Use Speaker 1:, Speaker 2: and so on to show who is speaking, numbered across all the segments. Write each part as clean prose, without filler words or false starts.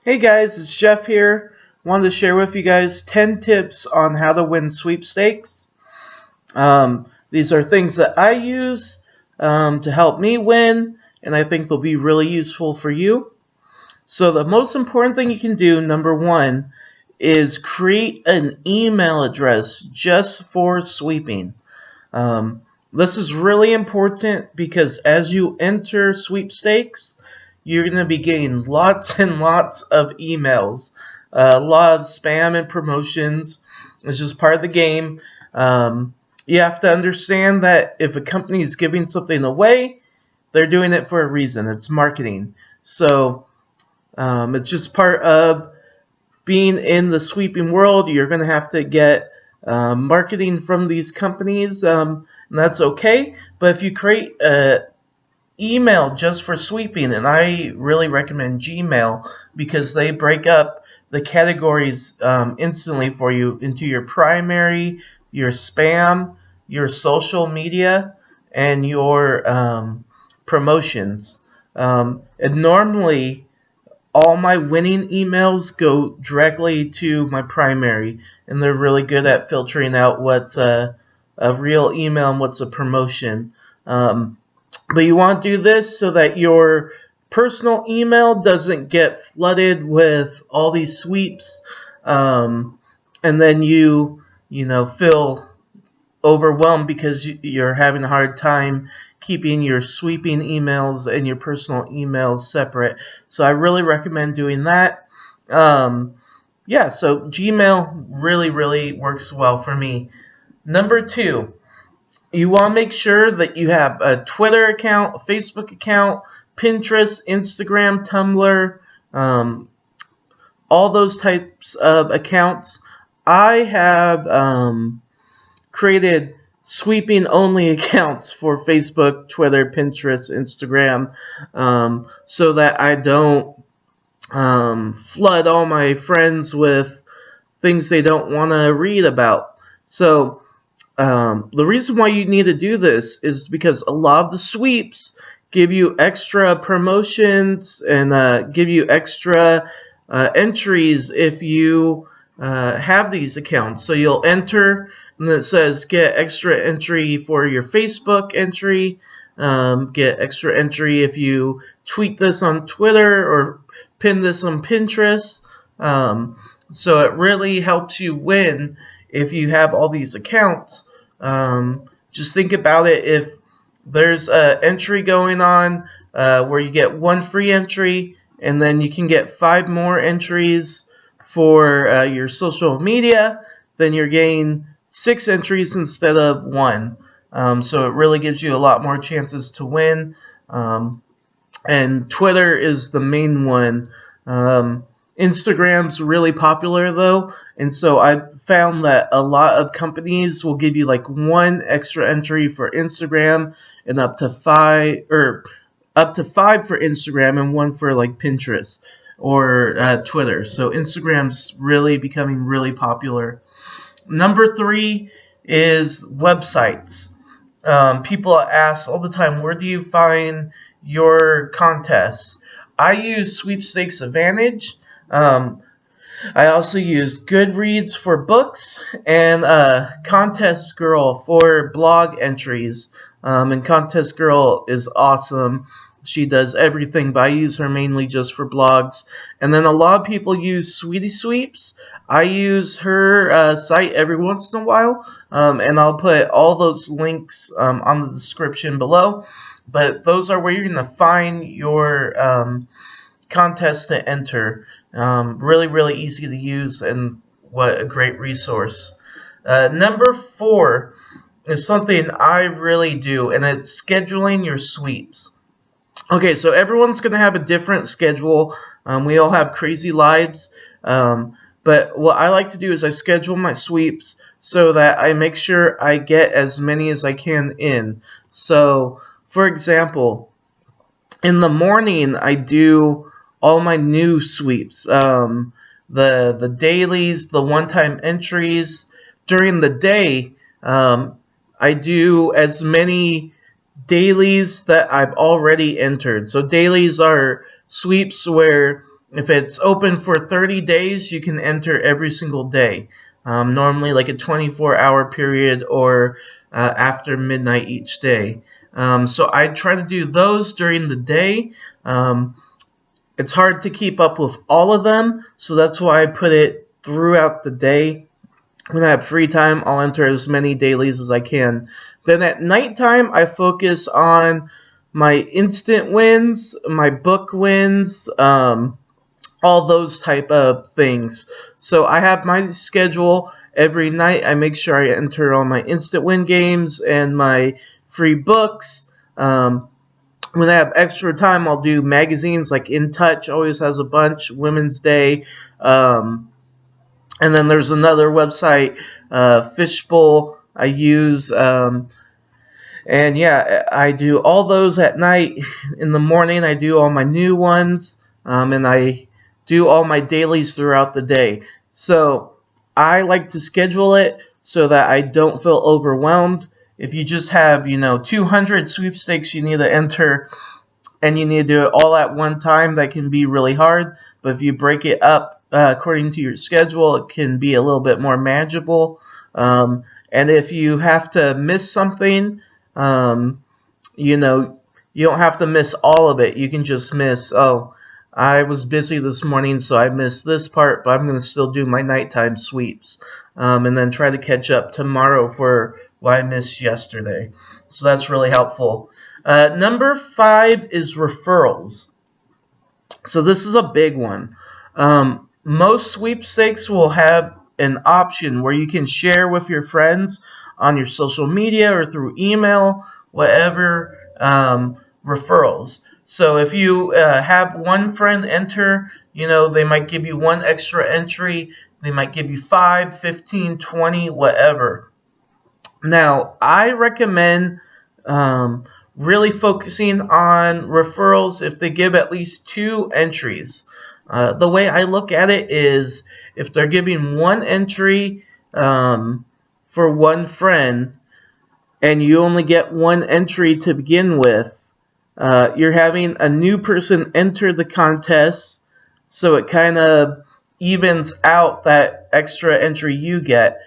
Speaker 1: Hey guys, it's Jeff here. Wanted to share with you guys 10 tips on how to win sweepstakes. These are things that I use to help me win, and I think they'll be really useful for you. So the most important thing you can do, number one, is create an email address just for sweeping. Um, this is really important because as you enter sweepstakes, you're going to be getting lots and lots of emails, a lot of spam and promotions. It's just part of the game. You have to understand that if a company is giving something away, they're doing it for a reason. It's marketing. So it's just part of being in the sweeping world. You're going to have to get marketing from these companies, and that's okay. But if you create a email just for sweeping, and I really recommend Gmail because they break up the categories instantly for you into your primary, your spam, your social media, and your promotions. And normally, all my winning emails go directly to my primary, and they're really good at filtering out what's a real email and what's a promotion. But you want to do this so that your personal email doesn't get flooded with all these sweeps, and then you feel overwhelmed because you're having a hard time keeping your sweeping emails and your personal emails separate. So I really recommend doing that. Yeah, so Gmail really works well for me. Number two, you want to make sure that you have a Twitter account, a Facebook account, Pinterest, Instagram, Tumblr, all those types of accounts. I have created sweeping only accounts for Facebook, Twitter, Pinterest, Instagram, so that I don't flood all my friends with things they don't want to read about. So the reason why you need to do this is because a lot of the sweeps give you extra promotions and give you extra entries if you have these accounts. So you'll enter, and then it says get extra entry for your Facebook entry, get extra entry if you tweet this on Twitter or pin this on Pinterest. So it really helps you win if you have all these accounts. Just think about it. If there's an entry going on where you get one free entry, and then you can get 5 more entries for your social media, then you're getting 6 entries instead of 1. So it really gives you a lot more chances to win. And Twitter is the main one. Instagram's really popular though, and so I found that a lot of companies will give you like 1 extra entry for Instagram and up to 5 for Instagram and 1 for like Pinterest or Twitter. So Instagram's really becoming really popular. Number 3 is websites. People ask all the time, where do you find your contests? I use Sweepstakes Advantage. I also use Goodreads for books and Contest Girl for blog entries. And Contest Girl is awesome. She does everything, but I use her mainly just for blogs. And then a lot of people use Sweetie Sweeps. I use her site every once in a while, and I'll put all those links on the description below. But those are where you're going to find your contest to enter. Really easy to use, and what a great resource. Number 4 is something I really do, and it's scheduling your sweeps. Okay, so everyone's going to have a different schedule. We all have crazy lives. But what I like to do is I schedule my sweeps so that I make sure I get as many as I can in. So, for example, in the morning I do all my new sweeps, the dailies, the one-time entries. During the day, I do as many dailies that I've already entered. So dailies are sweeps where If it's open for 30 days, you can enter every single day. Normally like a 24-hour period or after midnight each day. So I try to do those during the day. It's hard to keep up with all of them, so that's why I put it throughout the day. When I have free time, I'll enter as many dailies as I can. Then at nighttime, I focus on my instant wins, my book wins, all those type of things. So I have my schedule every night. I make sure I enter all my instant win games and my free books. When I have extra time, I'll do magazines like In Touch always has a bunch, Women's Day, and then there's another website, Fishbowl, I use. And yeah, I do all those at night. In the morning, I do all my new ones, and I do all my dailies throughout the day. So I like to schedule it so that I don't feel overwhelmed. If you just have, 200 sweepstakes you need to enter and you need to do it all at one time, that can be really hard. But if you break it up according to your schedule, it can be a little bit more manageable. And if you have to miss something, you don't have to miss all of it. You can just miss, I was busy this morning, so I missed this part, but I'm going to still do my nighttime sweeps. And then try to catch up tomorrow for what I missed yesterday. So that's really helpful. Number 5 is referrals. So this is a big one. Most sweepstakes will have an option where you can share with your friends on your social media or through email, whatever, referrals. So if you have one friend enter, they might give you one extra entry. They might give you 5, 15, 20, whatever. Now, I recommend really focusing on referrals if they give at least 2 entries. The way I look at it is if they're giving 1 entry for one friend and you only get 1 entry to begin with, you're having a new person enter the contest, so it kind of evens out that extra entry you get.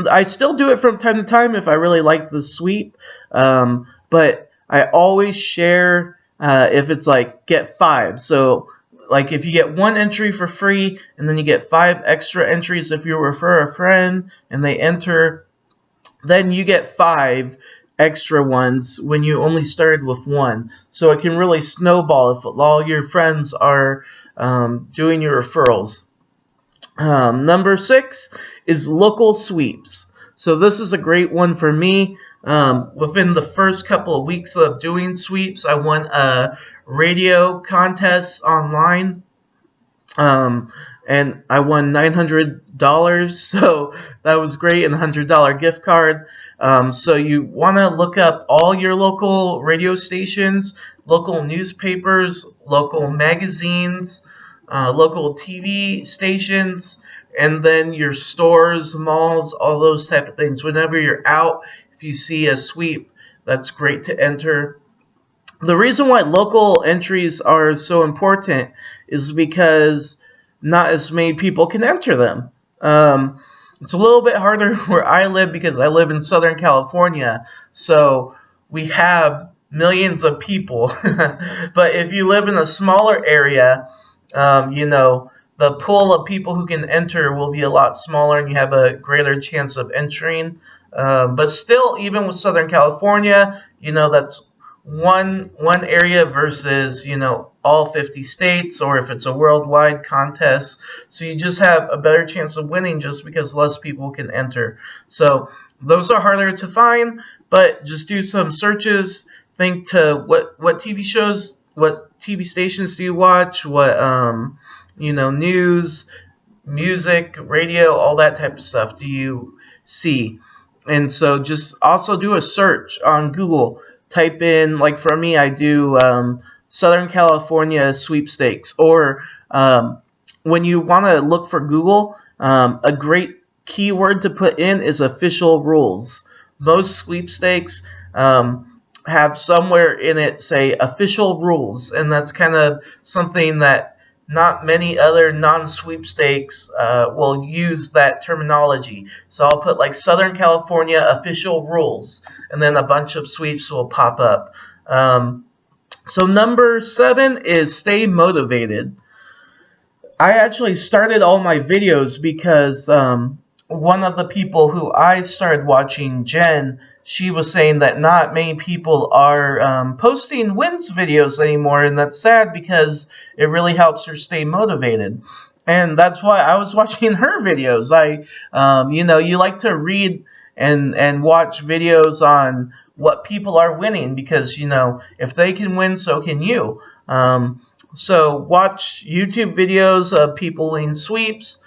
Speaker 1: I still do it from time to time if I really like the sweep, but I always share if it's like get 5. So like if you get 1 entry for free and then you get 5 extra entries if you refer a friend and they enter, then you get 5 extra ones when you only started with 1. So it can really snowball if all your friends are doing your referrals. Number 6 is local sweeps. So this is a great one for me. Within the first couple of weeks of doing sweeps, I won a radio contest online. And I won $900, so that was great, and a $100 gift card. So you want to look up all your local radio stations, local newspapers, local magazines, local TV stations, and then your stores, malls, all those type of things. Whenever you're out, if you see a sweep, that's great to enter. The reason why local entries are so important is because not as many people can enter them. It's a little bit harder where I live because I live in Southern California, so we have millions of people. But if you live in a smaller area, the pool of people who can enter will be a lot smaller and you have a greater chance of entering. But still, even with Southern California, that's one area versus all 50 states, or if it's a worldwide contest, so you just have a better chance of winning just because less people can enter. So those are harder to find, but just do some searches. Think to what TV shows, what TV stations do you watch, what news, music, radio, all that type of stuff do you see. And so just also do a search on Google. Type in, like for me, I do Southern California sweepstakes. Or when you want to look for Google, a great keyword to put in is official rules. Most sweepstakes have somewhere in it say official rules, and that's kind of something that not many other non-sweepstakes will use that terminology. So I'll put like Southern California official rules, and then a bunch of sweeps will pop up. So number 7 is stay motivated. I actually started all my videos because one of the people who I started watching, Jen, she was saying that not many people are posting wins videos anymore, and that's sad because it really helps her stay motivated. And that's why I was watching her videos. You like to read and watch videos on what people are winning because, if they can win, so can you. So watch YouTube videos of people in sweeps,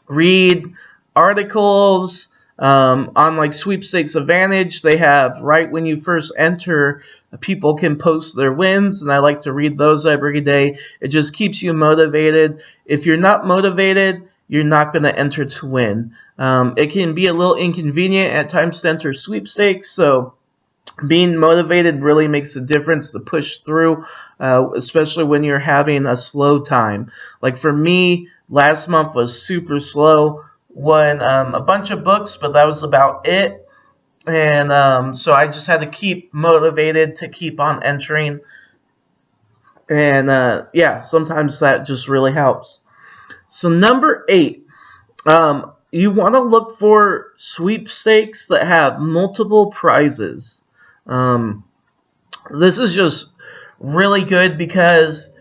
Speaker 1: read articles on like Sweepstakes Advantage. They have right when you first enter, people can post their wins, and I like to read those every day. It just keeps you motivated. If you're not motivated, you're not going to enter to win. It can be a little inconvenient at times to enter sweepstakes, so being motivated really makes a difference to push through, especially when you're having a slow time. Like for me, last month was super slow. Won a bunch of books, but that was about it. And so I just had to keep motivated to keep on entering. And yeah, sometimes that just really helps. So number 8, you want to look for sweepstakes that have multiple prizes. This is just really good because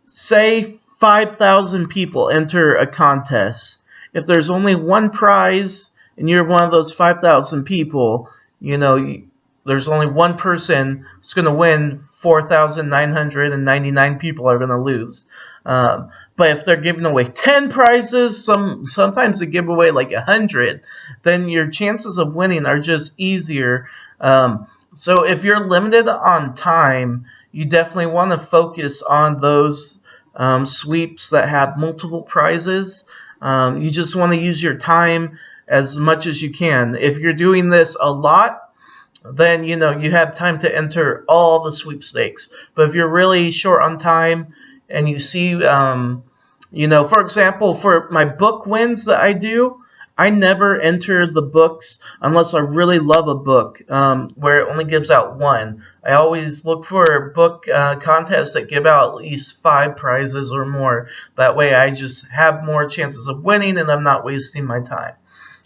Speaker 1: say 5,000 people enter a contest. If there's only one prize and you're one of those 5,000 people, there's only one person who's going to win. 4,999 people are going to lose. But if they're giving away 10 prizes, sometimes they give away like 100, then your chances of winning are just easier. So if you're limited on time, you definitely want to focus on those sweeps that have multiple prizes. You just want to use your time as much as you can. If you're doing this a lot, then you have time to enter all the sweepstakes. But if you're really short on time and you see, for example, for my book wins that I do, I never enter the books unless I really love a book where it only gives out one. I always look for book contests that give out at least 5 prizes or more. That way I just have more chances of winning and I'm not wasting my time.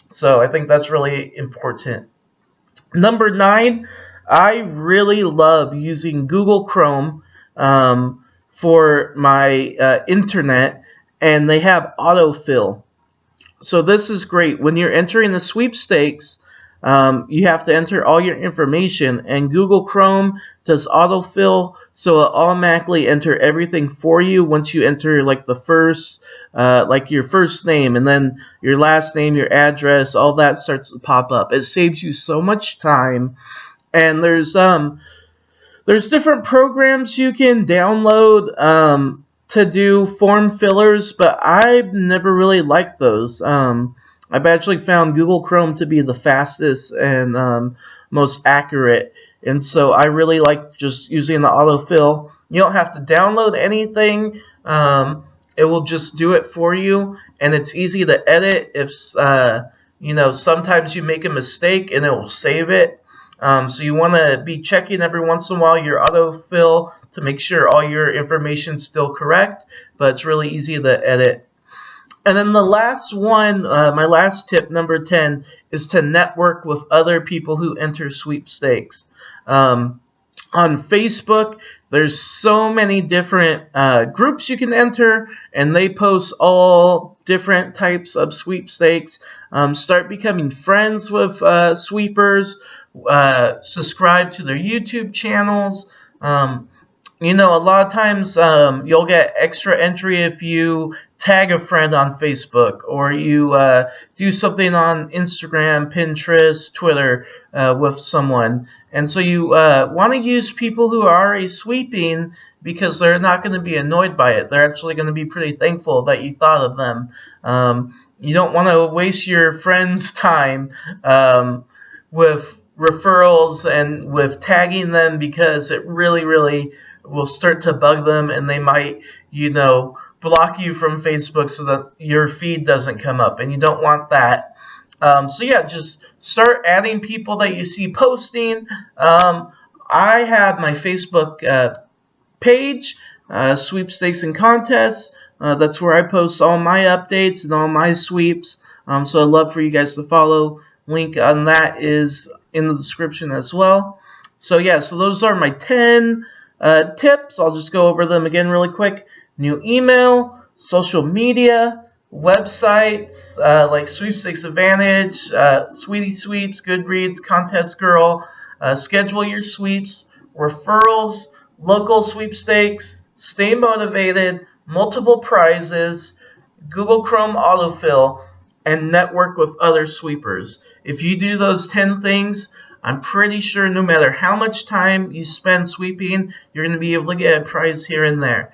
Speaker 1: So I think that's really important. Number 9, I really love using Google Chrome for my internet, and they have autofill. So this is great. When you're entering the sweepstakes, you have to enter all your information, and Google Chrome does autofill, so it'll automatically enter everything for you once you enter like the first, like your first name, and then your last name, your address, all that starts to pop up. It saves you so much time, and there's different programs you can download to do form fillers, but I've never really liked those. I've actually found Google Chrome to be the fastest and most accurate, and so I really like just using the autofill. You don't have to download anything. It will just do it for you, and it's easy to edit. If sometimes you make a mistake and it will save it. So you want to be checking every once in a while your autofill to make sure all your information is still correct, but it's really easy to edit. And then the last one, my last tip, number 10, is to network with other people who enter sweepstakes. On Facebook, there's so many different groups you can enter, and they post all different types of sweepstakes. Start becoming friends with sweepers. Subscribe to their YouTube channels. A lot of times you'll get extra entry if you tag a friend on Facebook, or you do something on Instagram, Pinterest, Twitter with someone. And so you want to use people who are already sweeping, because they're not going to be annoyed by it. They're actually going to be pretty thankful that you thought of them. You don't want to waste your friend's time with referrals and with tagging them, because it really will start to bug them, and they might, block you from Facebook so that your feed doesn't come up, and you don't want that. So yeah, just start adding people that you see posting. I have my Facebook page, Sweepstakes and Contests. That's where I post all my updates and all my sweeps. So I'd love for you guys to follow. Link on that is in the description as well. So yeah, so those are my 10 tips. I'll just go over them again really quick. New email, social media, websites like Sweepstakes Advantage, Sweetie Sweeps, Goodreads, Contest Girl, schedule your sweeps, referrals, local sweepstakes, stay motivated, multiple prizes, Google Chrome autofill, and network with other sweepers. If you do those 10 things, I'm pretty sure no matter how much time you spend sweeping, you're going to be able to get a prize here and there.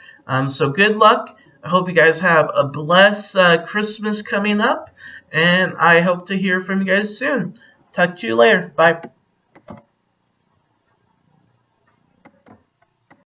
Speaker 1: So good luck. I hope you guys have a blessed Christmas coming up, and I hope to hear from you guys soon. Talk to you later. Bye.